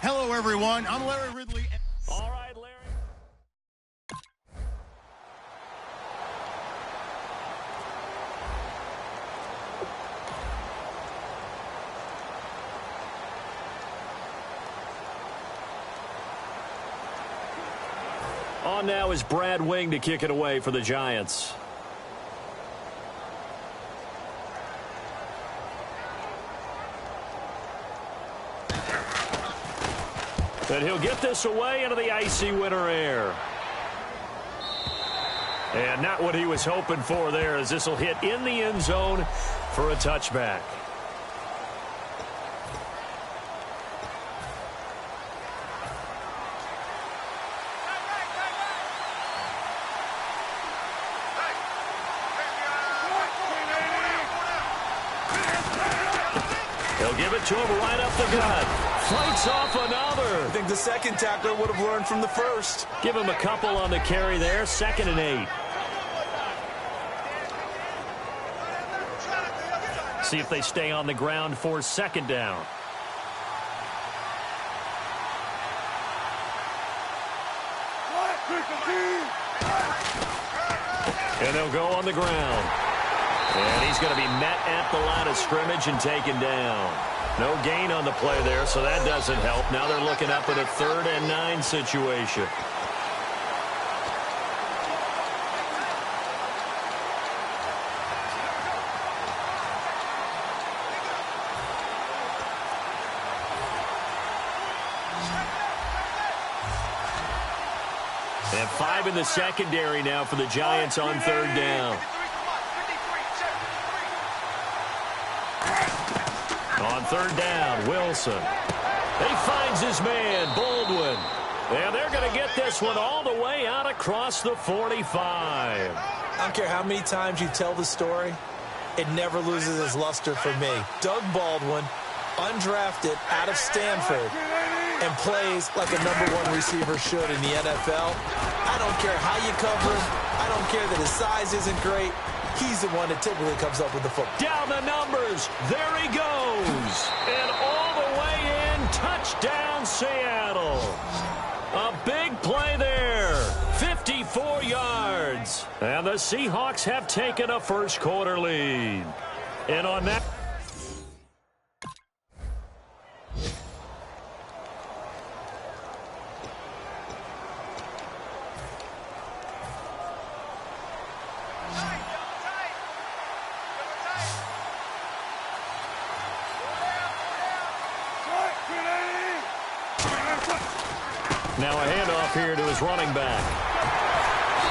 Hello, everyone. I'm Larry Ridley. All right, Larry. On now is Brad Wing to kick it away for the Giants. And he'll get this away into the icy winter air. And not what he was hoping for there, as this will hit in the end zone for a touchback. They'll give it to him right up the gut. Fights off another. I think the second tackler would have learned from the first. Give him a couple on the carry there. 2nd and 8. See if they stay on the ground for 2nd down. And they'll go on the ground. And he's going to be met at the line of scrimmage and taken down. No gain on the play there, so that doesn't help. Now they're looking up at a 3rd and 9 situation. And 5 in the secondary now for the Giants on 3rd down. On 3rd down, Wilson. He finds his man, Baldwin. And they're going to get this one all the way out across the 45. I don't care how many times you tell the story, it never loses its luster for me. Doug Baldwin, undrafted out of Stanford, and plays like a #1 receiver should in the NFL. I don't care how you cover him. I don't care that his size isn't great. He's the one that typically comes up with the football. Down the numbers. There he goes. And all the way in. Touchdown, Seattle. A big play there. 54 yards. And the Seahawks have taken a first-quarter lead. And on that... Now a handoff here to his running back.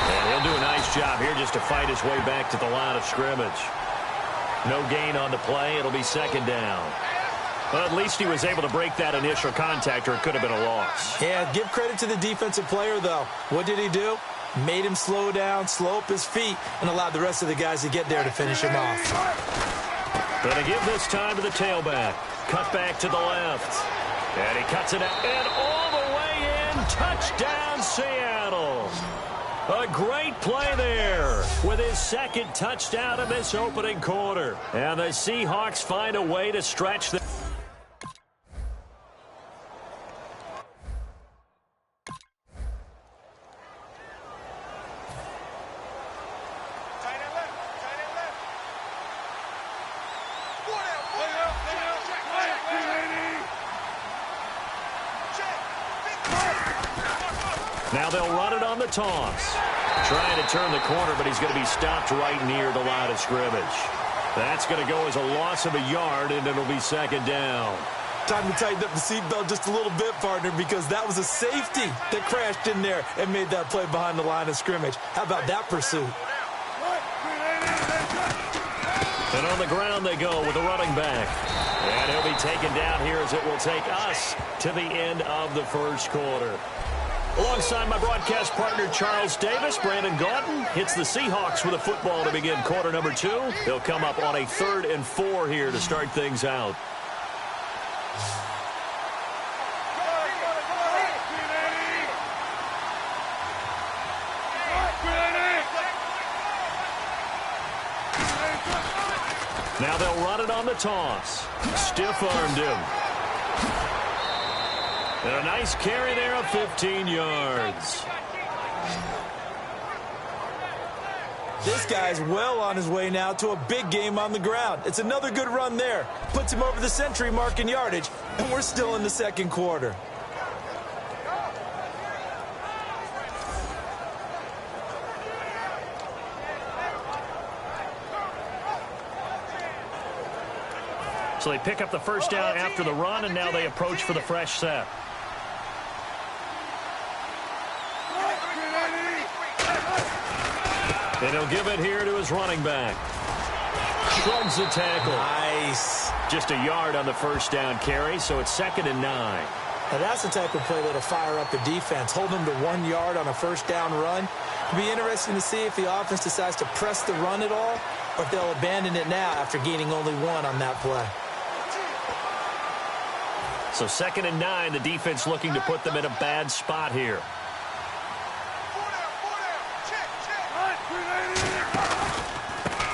And he'll do a nice job here just to fight his way back to the line of scrimmage. No gain on the play. It'll be 2nd down. Well, at least he was able to break that initial contact, or it could have been a loss. Yeah, give credit to the defensive player, though. What did he do? Made him slow down, slow up his feet, and allowed the rest of the guys to get there to finish him off. Going to give this time to the tailback. Cut back to the left. And he cuts it out. And all the way in. Touchdown, Seattle. A great play there with his 2nd touchdown in this opening quarter. And the Seahawks find a way to stretch the... Now they'll run it on the toss. Trying to turn the corner, but he's going to be stopped right near the line of scrimmage. That's going to go as a loss of a yard, and it'll be second down. Time to tighten up the seatbelt just a little bit, partner, because that was a safety that crashed in there and made that play behind the line of scrimmage. How about that pursuit? And on the ground they go with the running back. And he'll be taken down here as it will take us to the end of the first quarter. Alongside my broadcast partner, Charles Davis, Brandon Gaudin hits the Seahawks with a football to begin quarter number 2. They'll come up on a 3rd and 4 here to start things out. Now they'll run it on the toss. Stiff-armed him. And a nice carry there of 15 yards. This guy's well on his way now to a big game on the ground. It's another good run there. Puts him over the century mark in yardage, and we're still in the second quarter. So they pick up the first down after the run, and now they approach for the fresh set. And he'll give it here to his running back. Shrugs the tackle. Nice. Just a yard on the first down carry, so it's 2nd and 9. Now that's the type of play that'll fire up the defense. Hold them to 1 yard on a first down run. It'll be interesting to see if the offense decides to press the run at all, or if they'll abandon it now after gaining only 1 on that play. So 2nd and 9, the defense looking to put them in a bad spot here.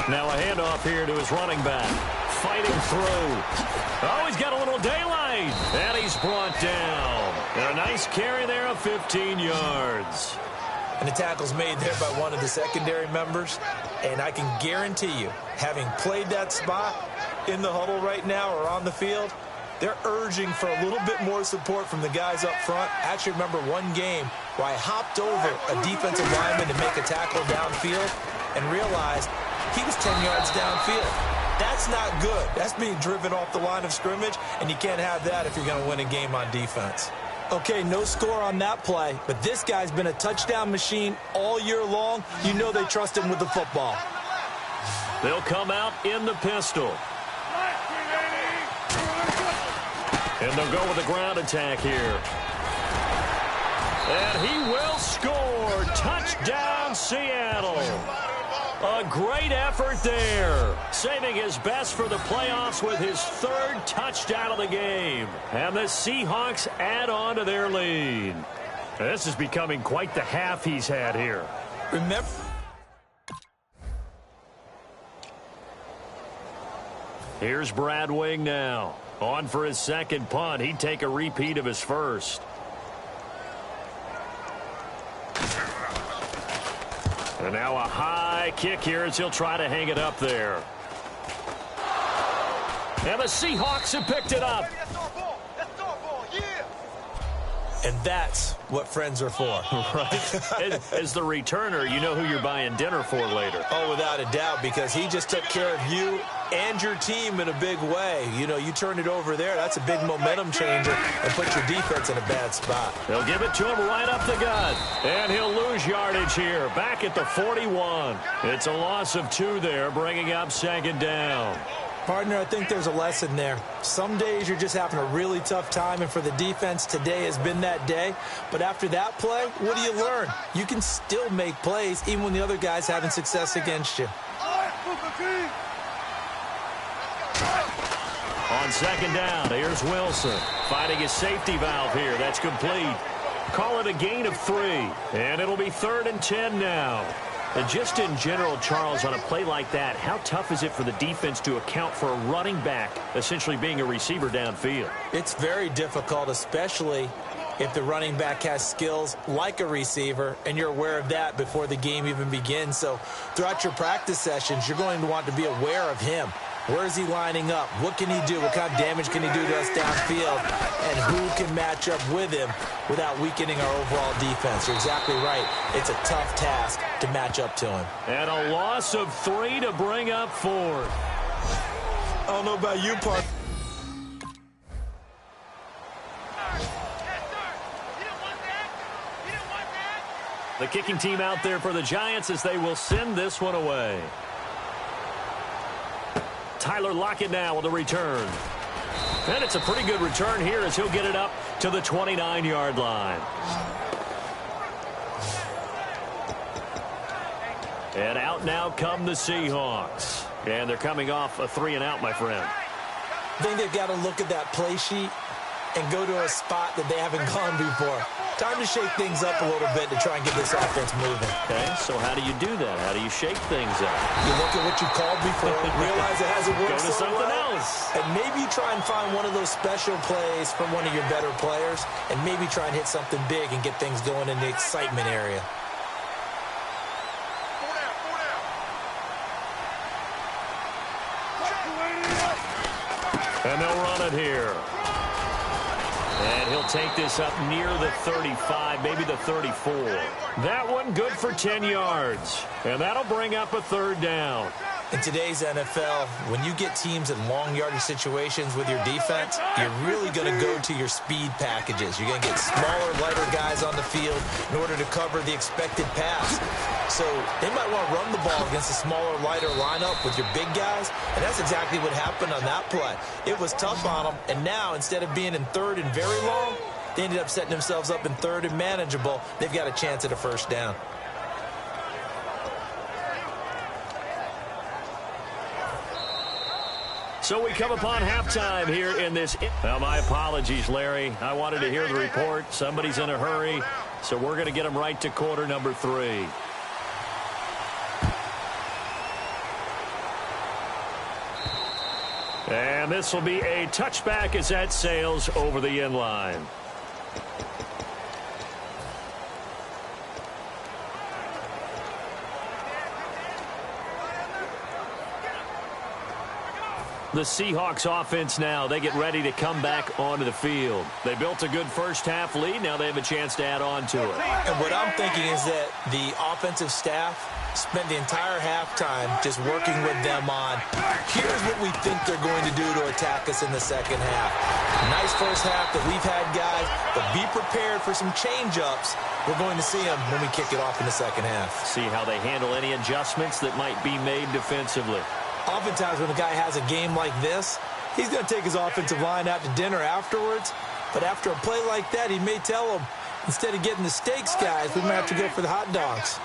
Now a handoff here to his running back. Fighting through. Oh, he's got a little daylight. And he's brought down. And a nice carry there of 15 yards. And the tackle's made there by one of the secondary members. And I can guarantee you, having played that spot in the huddle right now or on the field, they're urging for a little bit more support from the guys up front. I actually remember one game where I hopped over a defensive lineman to make a tackle downfield and realized he was 10 yards downfield. That's not good. That's being driven off the line of scrimmage, and you can't have that if you're going to win a game on defense. Okay, no score on that play, but this guy's been a touchdown machine all year long. You know they trust him with the football. They'll come out in the pistol. And they'll go with a ground attack here. And he will score. Touchdown, Seattle. A great effort there. Saving his best for the playoffs with his 3rd touchdown of the game. And the Seahawks add on to their lead. This is becoming quite the half he's had here. Remember. Here's Brad Wing now. On for his 2nd punt. He'd take a repeat of his first. And now a high kick here as he'll try to hang it up there. And the Seahawks have picked it up. And that's what friends are for. Right. As the returner, you know who you're buying dinner for later. Oh, without a doubt, because he just took care of you and your team in a big way. You know, you turned it over there. That's a big momentum changer and put your defense in a bad spot. They'll give it to him right up the gut. And he'll lose yardage here. Back at the 41. It's a loss of 2 there, bringing up 2nd down. Partner, I think there's a lesson there. Some days you're just having a really tough time, and for the defense, today has been that day. But after that play, what do you learn? You can still make plays even when the other guy's having success against you. On 2nd down, here's Wilson. Finding his safety valve here. That's complete. Call it a gain of 3. And it'll be 3rd and 10 now. And just in general, Charles, on a play like that, how tough is it for the defense to account for a running back essentially being a receiver downfield? It's very difficult, especially if the running back has skills like a receiver, and you're aware of that before the game even begins. So throughout your practice sessions, you're going to want to be aware of him. Where is he lining up? What can he do? What kind of damage can he do to us downfield? And who can match up with him without weakening our overall defense? You're exactly right. It's a tough task to match up to him. And a loss of 3 to bring up 4. I don't know about you, Park. The kicking team out there for the Giants as they will send this one away. Tyler Lockett now with a return. And it's a pretty good return here as he'll get it up to the 29-yard line. And out now come the Seahawks. And they're coming off a 3-and-out, my friend. I think they've got to look at that play sheet and go to a spot that they haven't gone before. Time to shake things up a little bit to try and get this offense moving. Okay, so how do you do that? How do you shake things up? You look at what you called before, realize it hasn't worked Go to so something well, else. and maybe try and find one of those special plays from one of your better players, and maybe try and hit something big and get things going in the excitement area. And they'll run it here. And he'll take this up near the 35, maybe the 34. That one good for 10 yards. And that'll bring up a 3rd down. In today's NFL, when you get teams in long yardage situations with your defense, you're really going to go to your speed packages. You're going to get smaller, lighter guys on the field in order to cover the expected pass. So they might want to run the ball against a smaller, lighter lineup with your big guys, and that's exactly what happened on that play. It was tough on them, and now instead of being in 3rd and very long, they ended up setting themselves up in 3rd and manageable. They've got a chance at a 1st down. So we come upon halftime here in this. Well, my apologies, Larry. I wanted to hear the report. Somebody's in a hurry, so we're going to get them right to quarter number 3. And this will be a touchback as that sails over the end line. The Seahawks offense now, they get ready to come back onto the field. They built a good first-half lead. Now they have a chance to add on to it. And what I'm thinking is that the offensive staff spent the entire halftime just working with them on, here's what we think they're going to do to attack us in the second half. Nice first half that we've had, guys, but be prepared for some change-ups. We're going to see them when we kick it off in the second half. See how they handle any adjustments that might be made defensively. Oftentimes when a guy has a game like this, he's going to take his offensive line out to dinner afterwards. But after a play like that, he may tell them, instead of getting the steaks, guys, we might have to go for the hot dogs.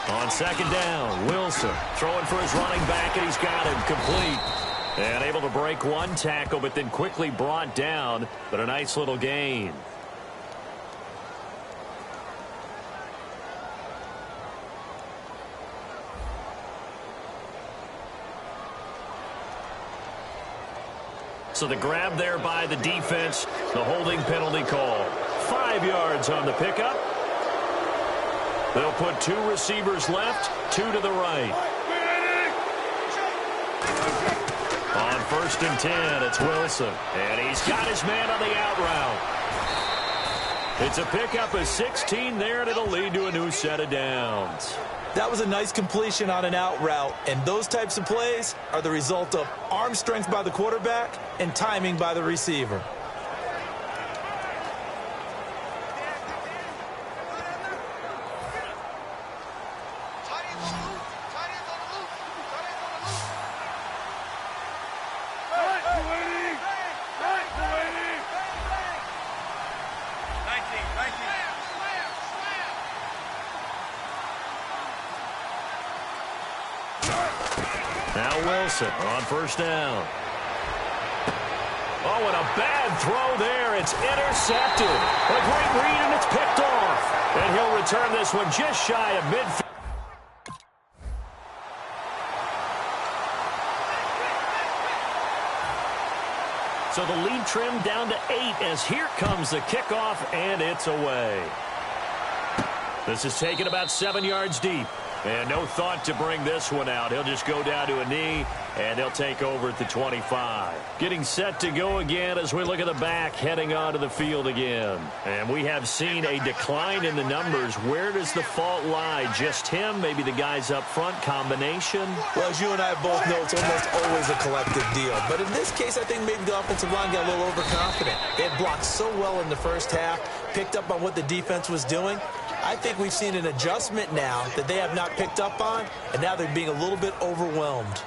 On 2nd down, Wilson throwing for his running back, and he's got him complete. And able to break one tackle, but then quickly brought down. But a nice little gain. So the grab there by the defense, the holding penalty call. 5 yards on the pickup. They'll put 2 receivers left, 2 to the right. On 1st and 10, it's Wilson. And he's got his man on the out route. It's a pickup of 16 there, and it'll lead to a new set of downs. That was a nice completion on an out route, and those types of plays are the result of arm strength by the quarterback and timing by the receiver. Now Wilson on 1st down. Oh, and a bad throw there. It's intercepted. A great read, and it's picked off. And he'll return this one just shy of midfield. So the lead trimmed down to 8 as here comes the kickoff, and it's away. This is taken about 7 yards deep. And no thought to bring this one out. He'll just go down to a knee, and they'll take over at the 25. Getting set to go again as we look at the back heading onto the field again. And we have seen a decline in the numbers. Where does the fault lie? Just him? Maybe the guys up front? Combination? Well, as you and I both know, it's almost always a collective deal. But in this case, I think maybe the offensive line got a little overconfident. They had blocked so well in the first half, picked up on what the defense was doing. I think we've seen an adjustment now that they have not picked up on, and now they're being a little bit overwhelmed.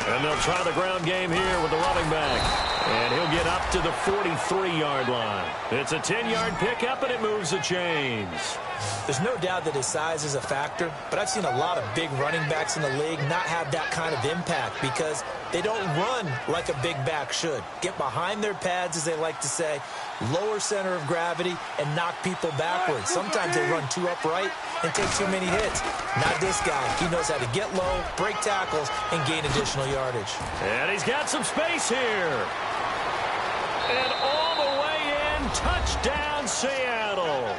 And they'll try the ground game here with the running back. And he'll get up to the 43-yard line. It's a 10-yard pickup, and it moves the chains. There's no doubt that his size is a factor, but I've seen a lot of big running backs in the league not have that kind of impact because they don't run like a big back should. Get behind their pads, as they like to say, lower center of gravity, and knock people backwards. Sometimes they run too upright and take too many hits. Not this guy. He knows how to get low, break tackles, and gain additional yardage. And he's got some space here. And all the way in, touchdown Seattle.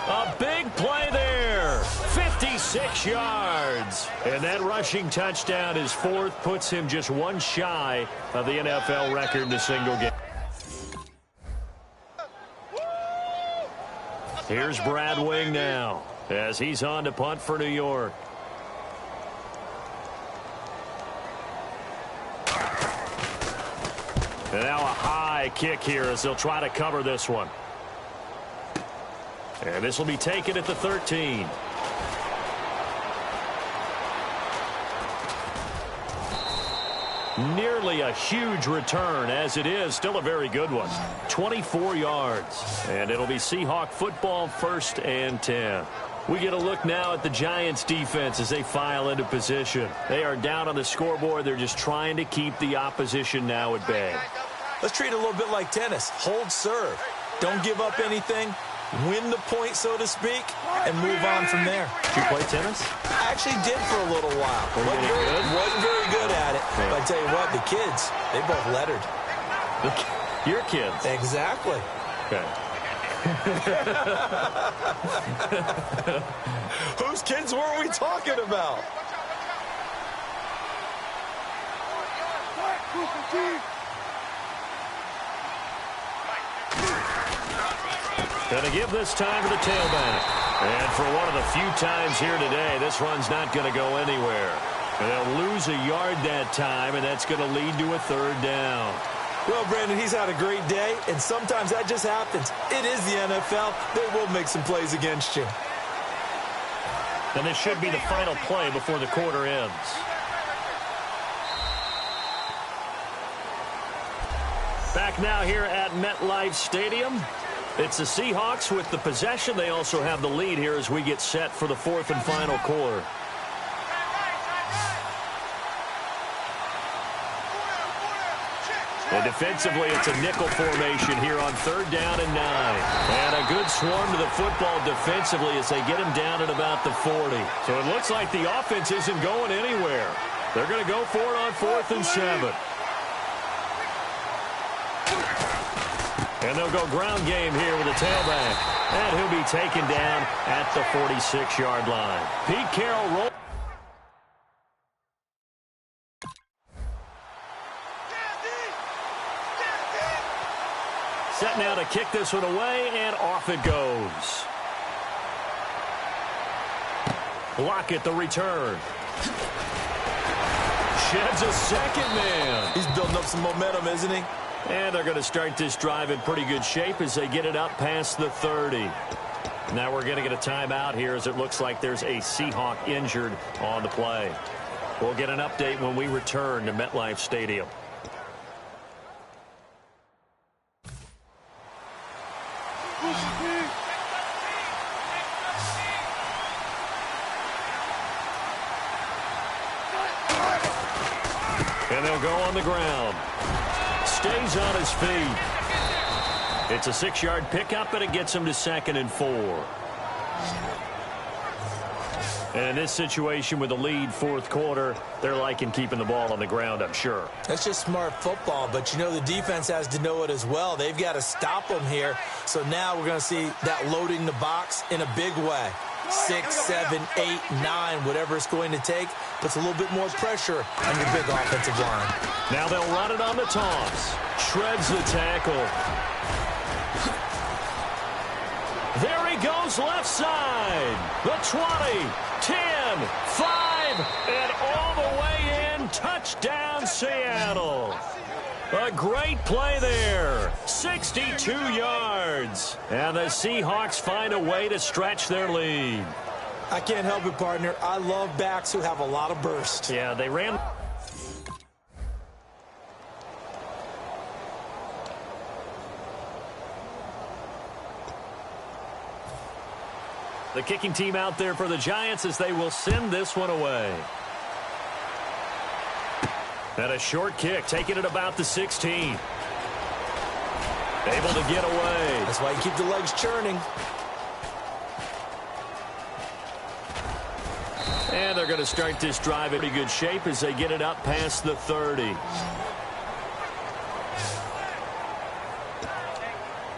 A big play there, 56 yards. And that rushing touchdown, his fourth, puts him just one shy of the NFL record in a single game. Here's Brad Wing now as he's on to punt for New York. And now a high kick here as they'll try to cover this one. And this will be taken at the 13. Nearly a huge return, as it is still a very good one. 24 yards. And it'll be Seahawk football, 1st and 10. We get a look now at the Giants defense as they file into position. They are down on the scoreboard. They're just trying to keep the opposition now at bay. Let's treat it a little bit like tennis. Hold serve. Don't give up anything. Win the point, so to speak, and move on from there. Did you play tennis? I actually did for a little while. Wasn't very good at it. Yeah. But I tell you what, the kids, they both lettered. Your kids? Exactly. Okay. Whose kids were we talking about? Going to give this time to the tailback. And for one of the few times here today, this run's not going to go anywhere. And they'll lose a yard that time, and that's going to lead to a 3rd down. Well, Brandon, he's had a great day, and sometimes that just happens. It is the NFL. They will make some plays against you. And this should be the final play before the quarter ends. Back now here at MetLife Stadium. It's the Seahawks with the possession. They also have the lead here as we get set for the 4th and final quarter. And defensively, it's a nickel formation here on 3rd down and 9. And a good swarm to the football defensively as they get him down at about the 40. So it looks like the offense isn't going anywhere. They're going to go for it on 4th and 7. And they'll go ground game here with a tailback. And he'll be taken down at the 46-yard line. Pete Carroll rolls. Set now to kick this one away, and off it goes. Lockett the return. Sheds a second man. He's building up some momentum, isn't he? And they're going to start this drive in pretty good shape as they get it up past the 30. Now we're going to get a timeout here as it looks like there's a Seahawk injured on the play. We'll get an update when we return to MetLife Stadium. And they'll go on the ground. Stays on his feet. It's a 6-yard pickup, and it gets him to 2nd and 4. And in this situation with the lead fourth quarter, they're liking keeping the ball on the ground, I'm sure. That's just smart football, but you know the defense has to know it as well. They've got to stop them here. So now we're going to see that loading the box in a big way. 6, 7, 8, 9, whatever it's going to take, puts a little bit more pressure on your big offensive line. Now they'll run it on the toss. Shreds the tackle. There he goes left side. The 20, 10, 5, and all the way in. Touchdown, Seattle. A great play there. 62 yards. And the Seahawks find a way to stretch their lead. I can't help it, partner. I love backs who have a lot of burst. Yeah, they ran. The kicking team out there for the Giants as they will send this one away. And a short kick, taking it about the 16. Able to get away. That's why you keep the legs churning. And they're going to start this drive in pretty good shape as they get it up past the 30.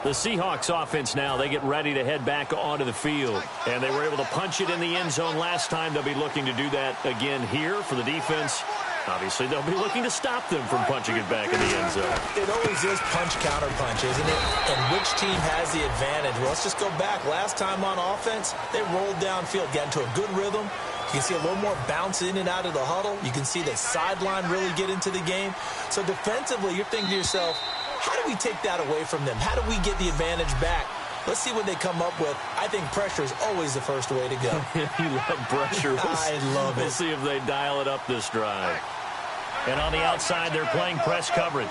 The Seahawks offense now, they get ready to head back onto the field. And they were able to punch it in the end zone last time. They'll be looking to do that again here for the defense. Obviously, they'll be looking to stop them from punching it back in the end zone. It always is punch-counter-punch, isn't it? And which team has the advantage? Well, let's just go back. Last time on offense, they rolled downfield, got into a good rhythm. You can see a little more bounce in and out of the huddle. You can see the sideline really get into the game. So defensively, you're thinking to yourself, how do we take that away from them? How do we get the advantage back? Let's see what they come up with. I think pressure is always the first way to go. You love pressure. I love it. We'll see if they dial it up this drive. And on the outside, they're playing press coverage.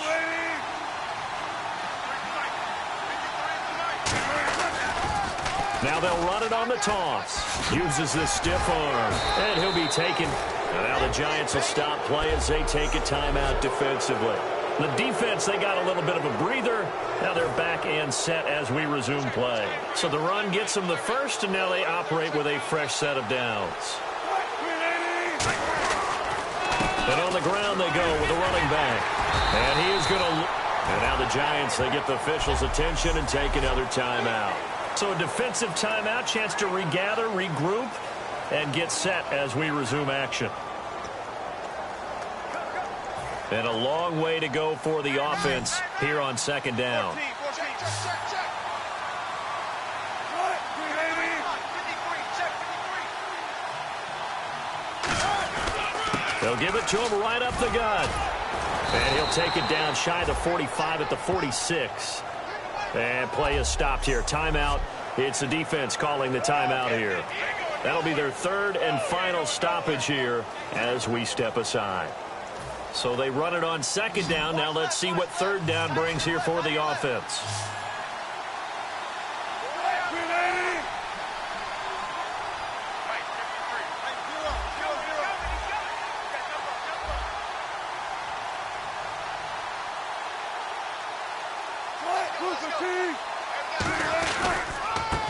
Now they'll run it on the toss. Uses the stiff arm. And he'll be taken. And now the Giants will stop play as they take a timeout defensively. The defense, they got a little bit of a breather. Now they're back and set as we resume play. So the run gets them the first, and now they operate with a fresh set of downs. And on the ground they go with a running back. And he is going to... And now the Giants, they get the officials' attention and take another timeout. So a defensive timeout, chance to regather, regroup, and get set as we resume action. And a long way to go for the offense here on second down. They'll give it to him right up the gut. And he'll take it down shy of the 45 at the 46. And play is stopped here. Timeout. It's the defense calling the timeout here. That'll be their third and final stoppage here as we step aside. So they run it on second down. Now let's see what third down brings here for the offense.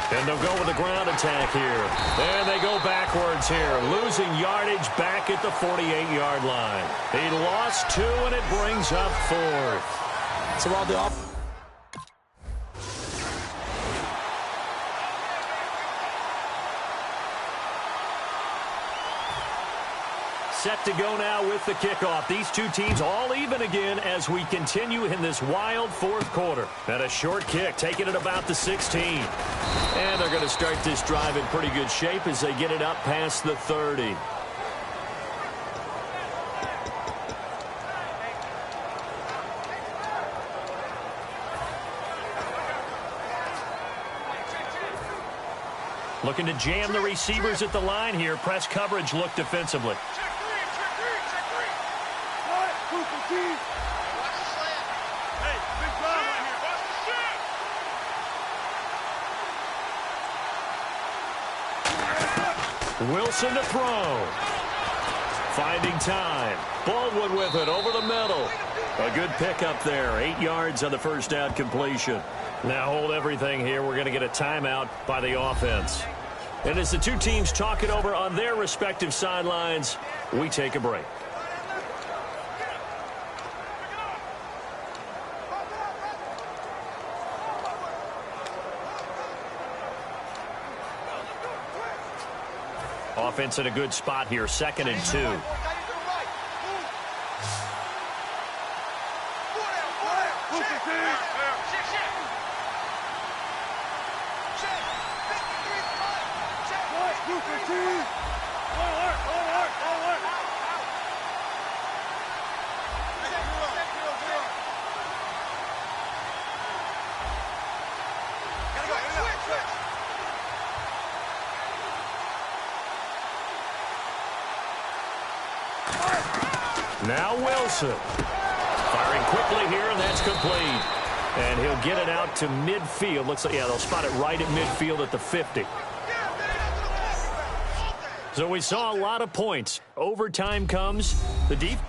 And they'll go with the ground attack here. And they go backwards here, losing yardage back at the 48-yard line. He lost 2, and it brings up 4th. So while the set to go now with the kickoff. These two teams all even again as we continue in this wild fourth quarter. And a short kick, taking it about the 16. And they're going to start this drive in pretty good shape as they get it up past the 30. Looking to jam the receivers at the line here. Press coverage look defensively. Wilson to throw. Finding time. Baldwin with it over the middle. A good pickup there. 8 yards on the first down completion. Now hold everything here. We're going to get a timeout by the offense. And as the two teams talk it over on their respective sidelines, we take a break. Offense in a good spot here, 2nd and 2. Now Wilson. Firing quickly here, and that's complete. And he'll get it out to midfield. Looks like, yeah, they'll spot it right at midfield at the 50. So we saw a lot of points. Overtime comes.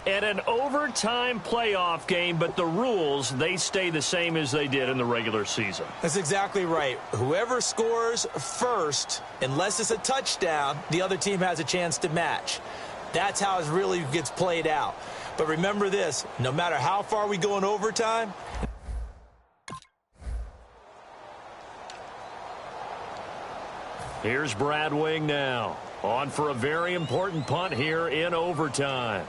At an overtime playoff game, but the rules, they stay the same as they did in the regular season. That's exactly right. Whoever scores first, unless it's a touchdown, the other team has a chance to match. That's how it really gets played out. But remember this, no matter how far we go in overtime. Here's Brad Wing now. On for a very important punt here in overtime.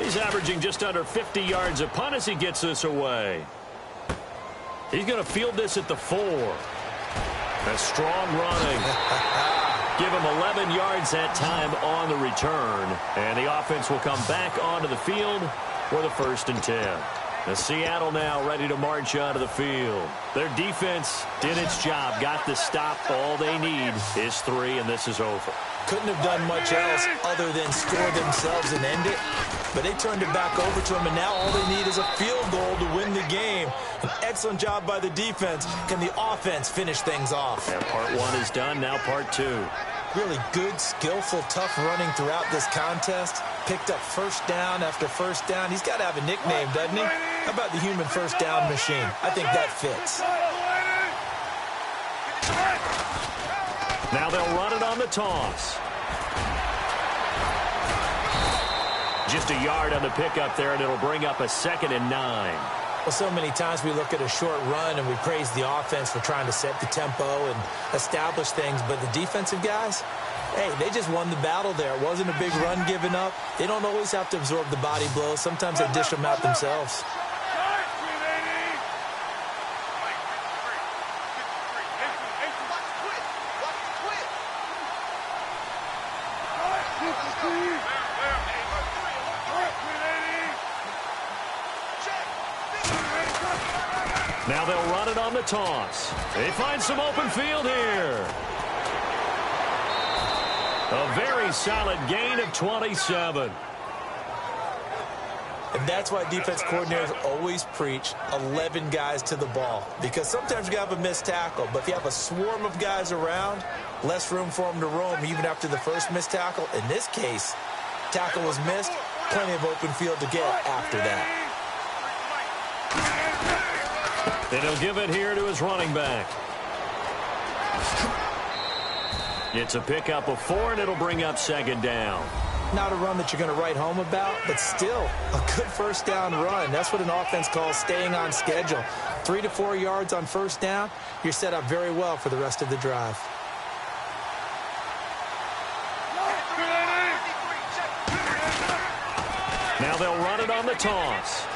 He's averaging just under 50 yards a punt as he gets this away. He's going to field this at the 4. That's strong running. Give him 11 yards that time on the return. And the offense will come back onto the field for the 1st and 10. The Seattle now ready to march onto the field. Their defense did its job, got the stop. All they need is 3, and this is over. Couldn't have done much else other than score themselves and end it. But they turned it back over to him, and now all they need is a field goal to win the game. An excellent job by the defense. Can the offense finish things off? And part 1 is done, now part 2. Really good, skillful, tough running throughout this contest. Picked up first down after first down. He's got to have a nickname, doesn't he? How about the human first down machine? I think that fits. Now they'll run it on the toss. Just a yard on the pickup there, and it'll bring up a 2nd and 9. Well, so many times we look at a short run and we praise the offense for trying to set the tempo and establish things, but the defensive guys, hey, they just won the battle there. It wasn't a big run given up. They don't always have to absorb the body blows. Sometimes they dish them out themselves. Now they'll run it on the toss. They find some open field here. A very solid gain of 27. And that's why defense coordinators always preach 11 guys to the ball. Because sometimes you have a missed tackle, but if you have a swarm of guys around, less room for them to roam even after the first missed tackle. In this case, tackle was missed, plenty of open field to get after that. And he'll give it here to his running back. It's a pickup of 4, and it'll bring up 2nd down. Not a run that you're going to write home about, but still a good first down run. That's what an offense calls staying on schedule. 3 to 4 yards on first down, you're set up very well for the rest of the drive. Now they'll run it on the toss.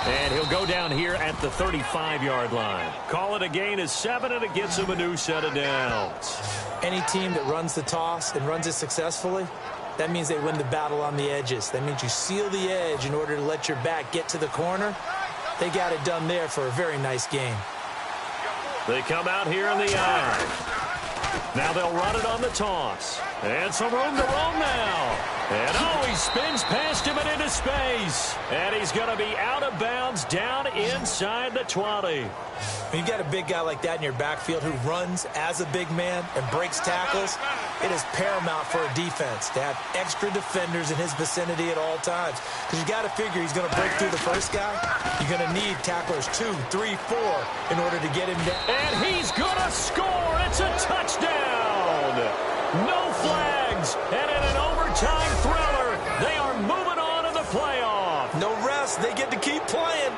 And he'll go down here at the 35-yard line. Call it a gain of 7, and it gets him a new set of downs. Any team that runs the toss and runs it successfully, that means they win the battle on the edges. That means you seal the edge in order to let your back get to the corner. They got it done there for a very nice game. They come out here in the eye. Now they'll run it on the toss. And some room to roam now. And he spins past him and into space. And he's going to be out of bounds down inside the 20. When you got a big guy like that in your backfield who runs as a big man and breaks tackles, it is paramount for a defense to have extra defenders in his vicinity at all times. Because you got to figure he's going to break through the first guy. You're going to need tacklers 2, 3, 4 in order to get him down. And he's going to score. It's a touchdown. No flags. And in an overtime thriller, they are moving on to the playoff. No rest. They get to keep playing.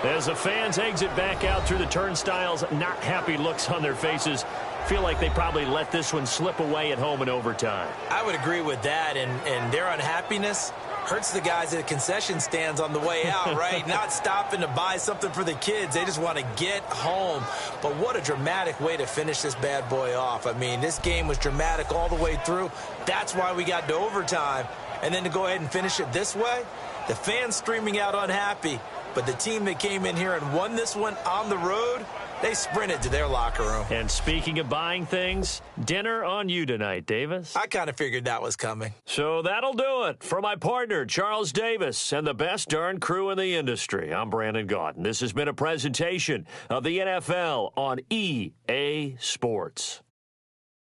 As the fans exit back out through the turnstiles, not happy looks on their faces. Feel like they probably let this one slip away at home in overtime. I would agree with that, and their unhappiness hurts the guys at the concession stands on the way out, right? Not stopping to buy something for the kids. They just want to get home. But what a dramatic way to finish this bad boy off. I mean, this game was dramatic all the way through. That's why we got to overtime. And then to go ahead and finish it this way, the fans streaming out unhappy. But the team that came in here and won this one on the road, they sprinted to their locker room. And speaking of buying things, dinner on you tonight, Davis. I kind of figured that was coming. So that'll do it. For my partner, Charles Davis, and the best darn crew in the industry, I'm Brandon Gaudin. This has been a presentation of the NFL on EA Sports.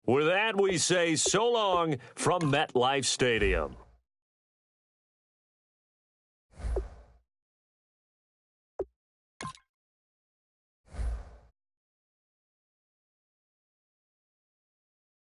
With that, we say so long from MetLife Stadium.